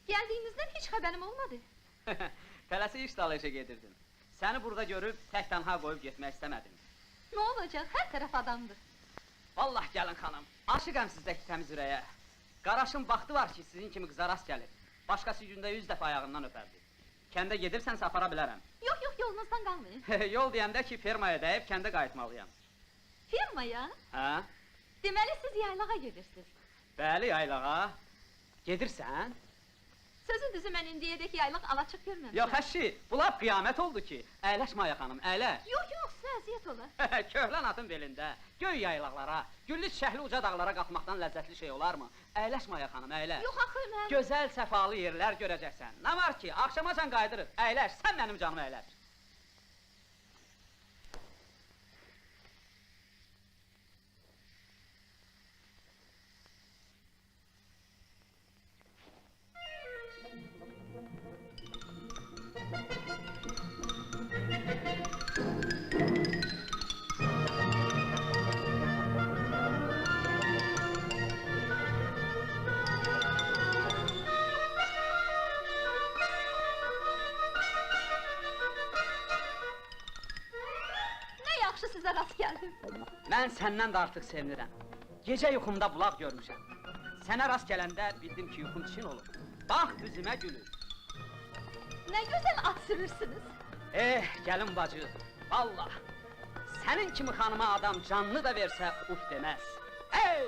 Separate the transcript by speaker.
Speaker 1: Geldiğinizden hiç haberim olmadı.
Speaker 2: Tələsik iş dalışa gedirdim. Səni burada görüb tək tənha qoyub getmək istəmədim.
Speaker 1: Ne olacak, her taraf adamdır.
Speaker 2: Vallah gəlin xanım, aşıqam sizdəki təmiz ürəyə. Qaraşın baxtı var ki, sizin kimi qıza rast gəlir. Başqası gündə 100 dəfə ayağından öpərdi. Kəndə gedirsənsə apara bilərəm.
Speaker 1: Yok yok, yolunuzdan qalmayın.
Speaker 2: Yol deyəndə ki, fermaya dəyib kəndə qayıtmalıyam.
Speaker 1: Firmaya?
Speaker 2: Hə?
Speaker 1: Deməli siz yaylağa gedirsiniz.
Speaker 2: Bəli, yaylağa. Gedirsən?
Speaker 1: Sözün düzü mən indiyədək yaylaq alaçıq görməmişəm.
Speaker 2: Yox, əşi, bu lap qiyamət oldu ki. Əyləş Maya xanım, əyləş.
Speaker 1: Yok yok, sizə əziyyət olar.
Speaker 2: Köhlən atın belində, göy yaylaqlara, güllü çiçəkli uca dağlara qalxmaqdan ləzzətli şey olarmı? Əyləş Maya xanım, əyləş.
Speaker 1: Yox axı mən...
Speaker 2: Gözəl, səfalı yerlər görəcəksən. Nə var ki, axşamacan qaydırıq, əyləş, sən mənim canım əyləş.
Speaker 1: Ne yaxşı sizə rast gəldim.
Speaker 2: Mən səndən də artıq sevinirəm. Gecə yuxumda bulaq görmüşəm. Sənə rast gələndə bildim ki, yuxum çin olur. Bax, üzümə gülür.
Speaker 1: Ne güzel at sürürsünüz.
Speaker 2: Gəlin bacı, vallah. Sənin kimi xanıma adam canlı da versə uf deməz. Hey!